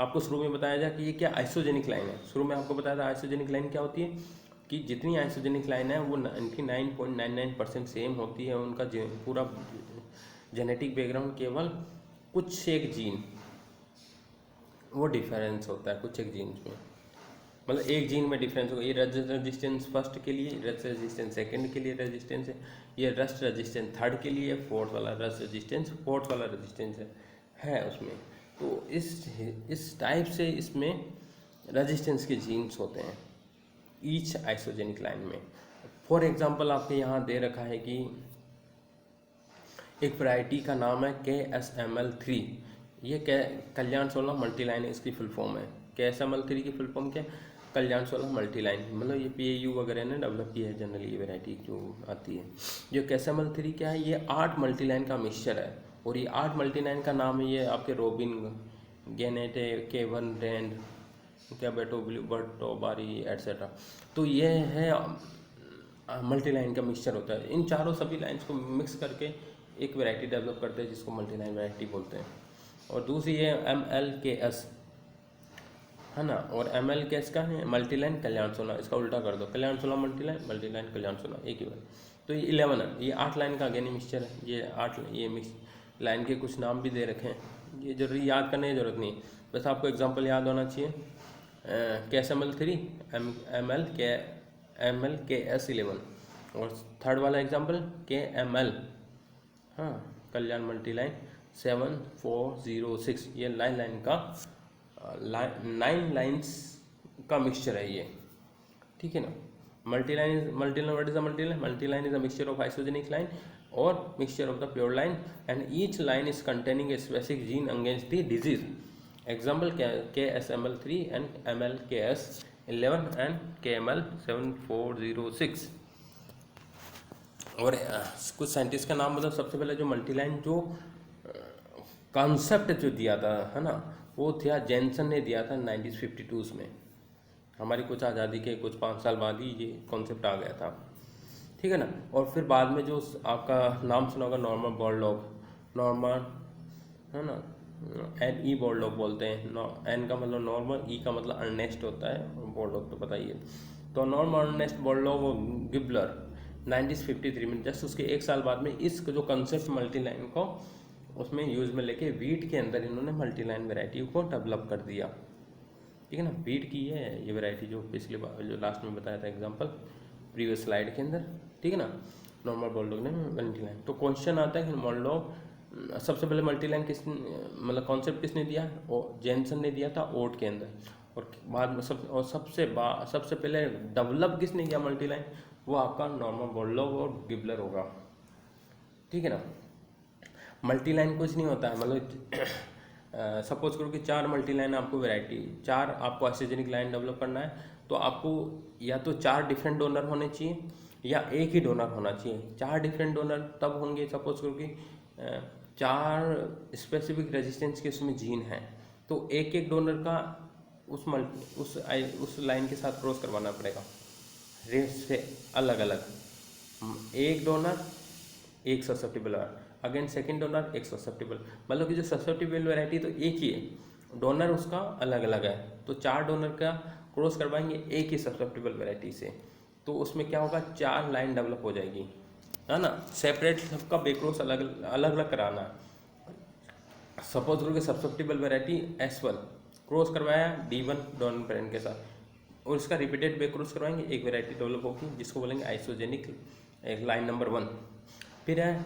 आपको शुरू में बताया जाए कि ये क्या आइसोजेनिक लाइन है। शुरू में आपको बताया था आइसोजेनिक लाइन क्या होती है कि जितनी आइसोजेनिक लाइन है वो 99.99% सेम होती है, उनका पूरा जेनेटिक बैकग्राउंड, केवल कुछ एक जीन वो डिफरेंस होता है, कुछ एक जीन्स में, मतलब एक जीन में डिफरेंस होगा। ये रस्ट रेजिस्टेंस फर्स्ट के लिए, रस्ट रेजिस्टेंस सेकंड के लिए रेजिस्टेंस है, ये रस्ट रेजिस्टेंस थर्ड के लिए, फोर्थ वाला रस्ट रेजिस्टेंस फोर्थ वाला रेजिस्टेंस है उसमें। तो इस टाइप से इसमें रेजिस्टेंस के जीन्स होते हैं ईच आइसोजेनिक लाइन में। फॉर एग्जांपल आपके यहाँ दे रखा है कि एक वैरायटी का नाम है KSML3, ये कल्याण 16 मल्टीलाइन इसकी फुल फॉर्म है। KSML3 की फुल फॉर्म क्या है? कल्याण 16 मल्टीलाइन, मतलब ये PAU वगैरह ने डेवलप की है जनरली ये वैरायटी जो आती है। जो KSML3 क्या है, ये 8 मल्टीलाइन का मिक्सचर है, और ये 8 मल्टीलाइन का नाम है ये आपके रोबिन, गेनेटे, K1 रेंड, क्या बेटो बटोबारी एट्सेट्रा। तो ये है मल्टीलाइन का मिक्सचर होता है। इन चारों सभी लाइन्स को मिक्स करके एक वैरायटी डेवलप करते हैं जिसको मल्टीलाइन वैरायटी बोलते हैं। और दूसरी है MLKS, है ना। और MLKS का है मल्टीलाइन कल्याण 16, इसका उल्टा कर दो, कल्याण 16 मल्टीलाइन, मल्टीलाइन कल्याण 16, एक ही बात। तो ये 11 है, ये 8 लाइन का अगेन मिक्सचर है। ये 8 ये मिक्स लाइन के कुछ नाम भी दे रखे हैं, ये जरूरी याद करने की जरूरत नहीं, बस आपको एग्जाम्पल याद होना चाहिए। KSML3 MLKS 11, और थर्ड वाला एग्जाम्पल KML, हाँ, कल्याण मल्टीलाइन 7406, ये 9 लाइन का 9 लाइन्स का मिक्सचर है ये, ठीक है ना। Multiline what is the multiline? Multiline is a mixture of isogenic line और mixture of the pure line, and each line is containing a specific gene against the disease. Example KSML3 and MLKS 11 and KML 7406। और कुछ scientist का नाम, मतलब सबसे पहले जो multiline जो कॉन्सेप्ट जो दिया था, है ना, वो था जेनसन ने दिया था 1952 में। हमारी कुछ आज़ादी के कुछ 5 साल बाद ही ये कॉन्सेप्ट आ गया था, ठीक है ना। और फिर बाद में जो आपका नाम सुना होगा नॉर्मन बोरलॉग, नॉर्मन, है ना, NE बोरलॉग बोलते हैं। N का मतलब नॉर्मल, E का मतलब अर्नेस्ट होता है, बोरलॉग तो पता ही है। तो नॉर्मन अर्नेस्ट बोरलॉग और गिबलर 1953 में, जस्ट उसके 1 साल बाद में इस जो कंसेप्ट मल्टीलाइन को उसमें यूज में लेके वीट के अंदर इन्होंने मल्टीलाइन वैरायटी को डेवलप कर दिया, ठीक है ना। वीट की है ये वैरायटी जो पिछले बार जो लास्ट में बताया था एग्जांपल प्रीवियस स्लाइड के अंदर, ठीक है ना। नॉर्मल बोरलॉग ने मल्टीलाइन। तो क्वेश्चन आता है कि बोरलॉग सबसे पहले मल्टीलाइन मतलब कॉन्सेप्ट किसने दिया? जेनसन ने दिया था ओट के अंदर, और बाद में सबसे पहले डेवलप किसने किया मल्टीलाइन? वो आपका नॉर्मन बोरलॉग और गिबलर होगा, ठीक है ना। मल्टीलाइन कुछ नहीं होता है, मतलब सपोज करो कि 4 मल्टीलाइन आपको वैरायटी, 4 आपको आइसोजेनिक लाइन डेवलप करना है, तो आपको या तो 4 डिफरेंट डोनर होने चाहिए या एक ही डोनर होना चाहिए। 4 डिफरेंट डोनर तब होंगे सपोज करो कि 4 स्पेसिफिक रेजिस्टेंस के उसमें जीन हैं, तो एक एक डोनर का उस लाइन के साथ क्रॉस करवाना पड़ेगा रेट से अलग अलग। एक डोनर एक ससेप्टेबल, अगेन सेकंड डोनर एक ससेप्टेबल, मतलब कि जो ससेप्टेबल वैरायटी तो एक ही है, डोनर उसका अलग अलग है। तो 4 डोनर का क्रॉस करवाएंगे एक ही ससेप्टेबल वैरायटी से, तो उसमें क्या होगा, 4 लाइन डेवलप हो जाएगी, है ना। सेपरेट सबका बेक्रॉस अलग अलग कराना है। सपोज करो कि ससेप्टेबल वैरायटी S1 क्रॉस करवाया D1 डोनर पेरेंट के साथ, और इसका रिपीटेड बेक्रॉस करवाएंगे, एक वैरायटी डेवलप होगी जिसको बोलेंगे आइसोजेनिक लाइन नंबर 1। फिर है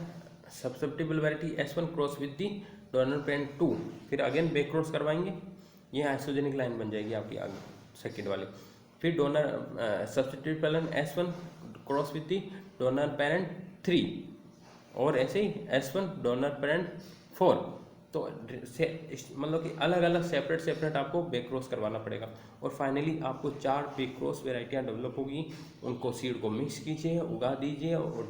susceptible variety S1 cross with the donor parent 2, फिर अगेन बेक क्रॉस करवाएंगे, ये आइसोजेनिक लाइन बन जाएगी आपकी आगे सेकेंड वाली। फिर donor susceptible S1 cross with the donor parent 3, और ऐसे ही S1 डोनर पेरेंट 4। तो मतलब कि अलग अलग सेपरेट आपको बेक क्रॉस करवाना पड़ेगा, और फाइनली आपको 4 बेक क्रॉस वेराइटियाँ डेवलप होगी। उनको सीड को मिक्स कीजिए, उगा दीजिए, और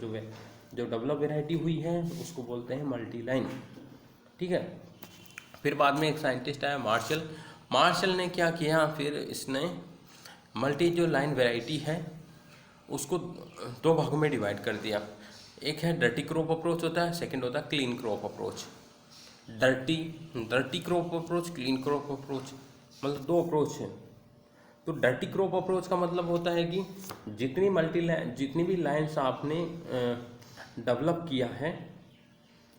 जो डेवलप वेराइटी हुई है उसको बोलते हैं मल्टीलाइन, ठीक है। फिर बाद में एक साइंटिस्ट आया मार्शल ने क्या किया, फिर इसने मल्टी जो लाइन वैरायटी है उसको दो भागों में डिवाइड कर दिया। एक है डर्टी क्रॉप अप्रोच होता है, सेकंड होता है clean crop approach. Dirty crop approach, clean crop approach, मतलब दो अप्रोच है। तो डर्टी क्रॉप अप्रोच का मतलब होता है कि जितनी भी लाइन्स आपने डेवलप किया है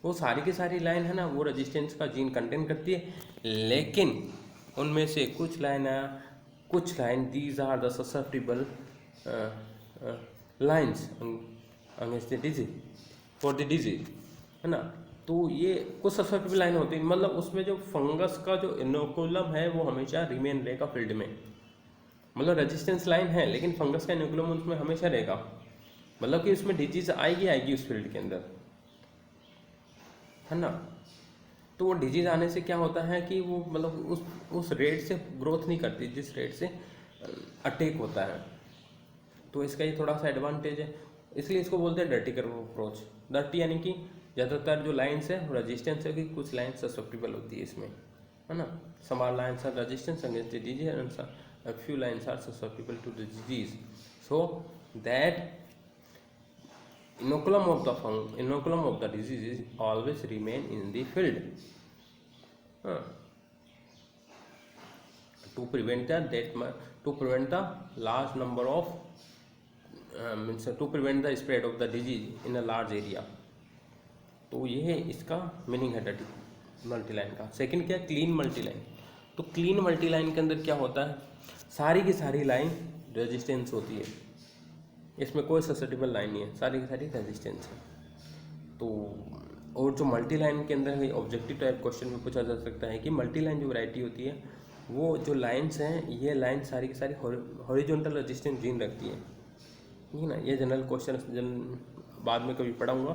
वो सारी की सारी लाइन है ना, वो रेजिस्टेंस का जीन कंटेन करती है, लेकिन उनमें से कुछ line these are the susceptible lines against the disease, for the disease, है ना। तो ये कुछ ससेप्टिबल लाइन होती है, मतलब उसमें जो फंगस का जो इनोकुलम है वो हमेशा रिमेन रहेगा फील्ड में। मतलब रेजिस्टेंस लाइन है लेकिन फंगस का इनोकुलम उसमें हमेशा रहेगा, मतलब कि उसमें डिजीज आएगी उस फील्ड के अंदर, है ना। तो वो डिजीज आने से क्या होता है कि वो मतलब उस रेट से ग्रोथ नहीं करती जिस रेट से अटैक होता है। तो इसका ये थोड़ा सा एडवांटेज है, इसलिए इसको बोलते हैं डर्टी कर्व अप्रोच। डर्टी यानी कि ज़्यादातर जो लाइन्स है रेजिस्टेंस है कि कुछ लाइन्स ससेप्टिबल होती है इसमें, है ना। Some lines are resistance against the disease and a few lines are susceptible to the disease, so that inoculum of the disease is always remain in the field, to prevent the large number of to prevent the spread of the disease in a large area। तो ये है इसका meaning है dirty multiline का। Second क्या है, clean multiline. तो clean multiline के अंदर क्या होता है, सारी की सारी लाइन रेजिस्टेंस होती है, इसमें कोई ससेप्टिबल लाइन नहीं है, सारी की सारी रेजिस्टेंस है। तो और जो मल्टी लाइन के अंदर ऑब्जेक्टिव टाइप क्वेश्चन में पूछा जा सकता है कि मल्टी लाइन जो वैरायटी होती है वो जो लाइंस हैं ये लाइन सारी की सारी हॉरिजॉन्टल रेजिस्टेंस जीन रखती है, ठीक है ना। ये जनरल क्वेश्चन बाद में कभी पढ़ाऊँगा।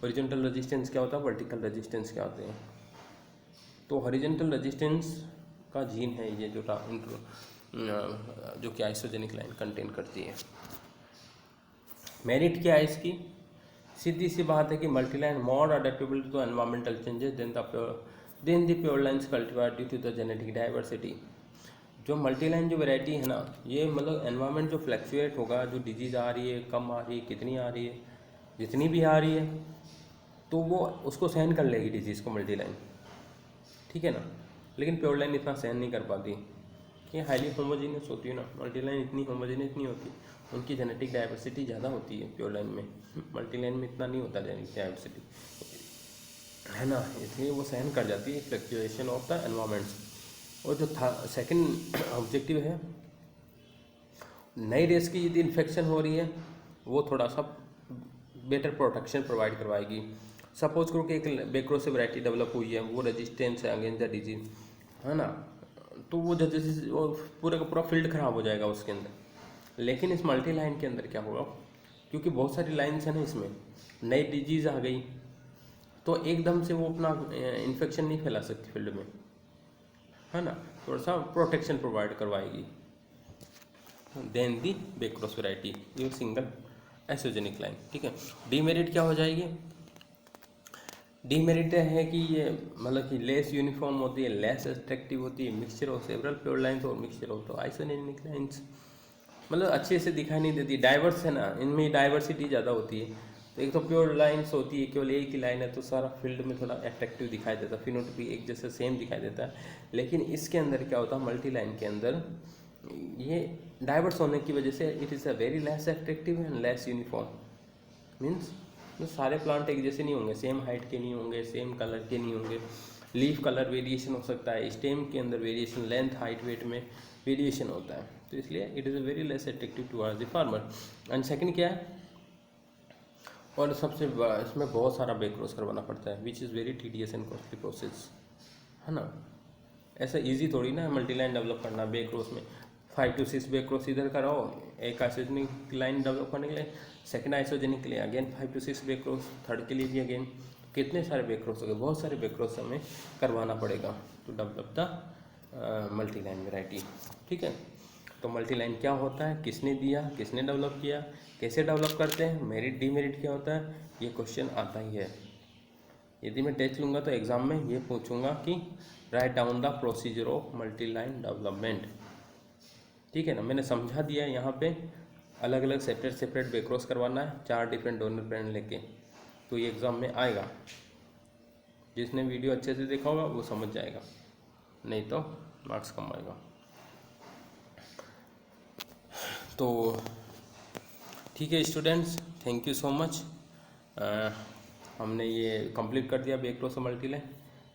हॉरिजॉन्टल रेजिस्टेंस क्या होता है, वर्टिकल रेजिस्टेंस क्या होते हैं। तो हॉरिजॉन्टल रेजिस्टेंस का जीन है ये जो कि आइसोजेनिक लाइन कंटेन करती है। मेरिट क्या है इसकी, सीधी सी बात है कि multiline more adaptable to environmental changes than the pure lines cultivated due to the genetic diversity. जो मल्टीलाइन जो वैरायटी है ना, ये मतलब एनवायरमेंट जो फ्लैक्चुएट होगा, जो डिजीज़ आ रही है, कम आ रही है, कितनी आ रही है, जितनी भी आ रही है तो वो उसको सहन कर लेगी डिजीज़ को मल्टीलाइन, ठीक है ना। लेकिन प्योर लाइन इतना सहन नहीं कर पाती, कि हाईली होमोजीनियस होती है ना, मल्टीलाइन इतनी होमोजीनियस नहीं होती, उनकी जेनेटिक डाइवर्सिटी ज़्यादा होती है प्योर लाइन में, मल्टीलाइन में इतना नहीं होता जेनेटिक डाइवर्सिटी, है ना। इसलिए वो सहन कर जाती है फ्लक्चुएशन ऑफ द एनवायरमेंट्स। और जो था सेकंड ऑब्जेक्टिव है, नई रेस की यदि इन्फेक्शन हो रही है वो थोड़ा सा बेटर प्रोटेक्शन प्रोवाइड करवाएगी। सपोज करो कि एक बेक्रोसिव वैरायटी डेवलप हुई है, वो रेजिस्टेंस है अगेंस्ट द डिजीज, है ना। तो वो जैसे वो पूरा का पूरा फील्ड खराब हो जाएगा उसके अंदर। लेकिन इस मल्टी लाइन के अंदर क्या होगा, क्योंकि बहुत सारी लाइन्स हैं ना, इसमें नई डिजीज़ आ गई तो एकदम से वो अपना इन्फेक्शन नहीं फैला सकती फील्ड में, है ना। थोड़ा सा प्रोटेक्शन प्रोवाइड करवाएगी देन दी बेक्रोस वैरायटी, ये सिंगल आइसोजेनिक लाइन, ठीक है। डीमेरिट क्या हो जाएगी, डीमेरिट है कि ये मतलब कि लेस यूनिफॉर्म होती है, लेस एट्रैक्टिव होती है, mixture of several pure lines और मिक्सचर ऑफ तो आइसोजेनिक लाइन्स, मतलब अच्छे से दिखाई नहीं देती, डाइवर्स है ना, इनमें डाइवर्सिटी ज़्यादा होती है। तो एक तो प्योर लाइन्स होती है, केवल एक ही लाइन है तो सारा फील्ड में थोड़ा अट्रैक्टिव दिखाई देता है, फिनोटाइप एक जैसे सेम दिखाई देता है। लेकिन इसके अंदर क्या होता है, मल्टी लाइन के अंदर ये डाइवर्स होने की वजह से it is a very less attractive and less uniform, means तो सारे प्लांट एक जैसे नहीं होंगे, सेम हाइट के नहीं होंगे, सेम कलर के नहीं होंगे, लीफ कलर वेरिएशन हो सकता है, स्टेम के अंदर वेरिएशन, लेंथ हाइट वेट में वेरिएशन होता है। तो इसलिए it is a very less attractive towards the farmer. And second क्या है, और सबसे इसमें बहुत सारा बैक क्रॉस करवाना पड़ता है which is very tedious and costly process, है ना। ऐसा इजी थोड़ी ना मल्टीलाइन डेवलप करना, बैक क्रॉस में 5 to 6 बैक क्रॉस इधर कराओ एक आइसोजेनिक लाइन डेवलप करने के लिए, सेकंड आइसोजेनिक के लिए again 5 to 6 back cross, third के लिए भी अगेन, कितने सारे बैक क्रॉस हो गए, बहुत सारे बैक क्रॉस हमें करवाना पड़ेगा to develop the multiline variety, ठीक है। तो मल्टीलाइन क्या होता है, किसने दिया, किसने डेवलप किया, कैसे डेवलप करते हैं, मेरिट डीमेरिट क्या होता है, ये क्वेश्चन आता ही है, यदि मैं टेस्ट लूँगा तो एग्ज़ाम में ये पूछूंगा कि write down the procedure of multi line development. ठीक है ना, मैंने समझा दिया यहाँ पे अलग अलग सेपरेट बेक्रॉस करवाना है 4 डिफरेंट डोनर ब्रांड लेके, तो ये एग्ज़ाम में आएगा। जिसने वीडियो अच्छे से देखा होगा वो समझ जाएगा, नहीं तो मार्क्स कम आएगा। तो ठीक है students, thank you so much. हमने ये कंप्लीट कर दिया बेक्रॉस और मल्टी लाइन।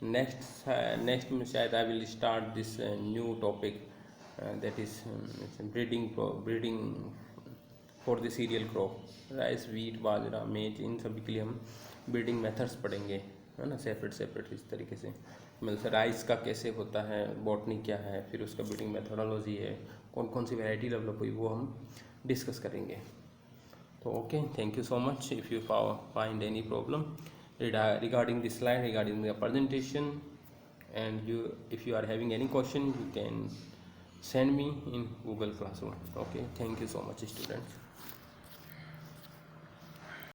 नेक्स्ट में शायद I will start this new topic that is breeding for the cereal crop, rice, wheat, bajra, maize, इन सभी के लिए हम ब्रीडिंग मेथड्स पढ़ेंगे, है ना, सेपरेट इस तरीके से। मतलब राइस का कैसे होता है, बॉटनी क्या है, फिर उसका ब्रीडिंग मेथोडोलॉजी है, कौन कौन सी वैरायटी डेवलप हुई, वो हम डिस्कस करेंगे। तो okay, thank you so much. If you find any problem regarding this slide, regarding the presentation, and if you are having any question, you can send me in Google Classroom. Okay, thank you so much students.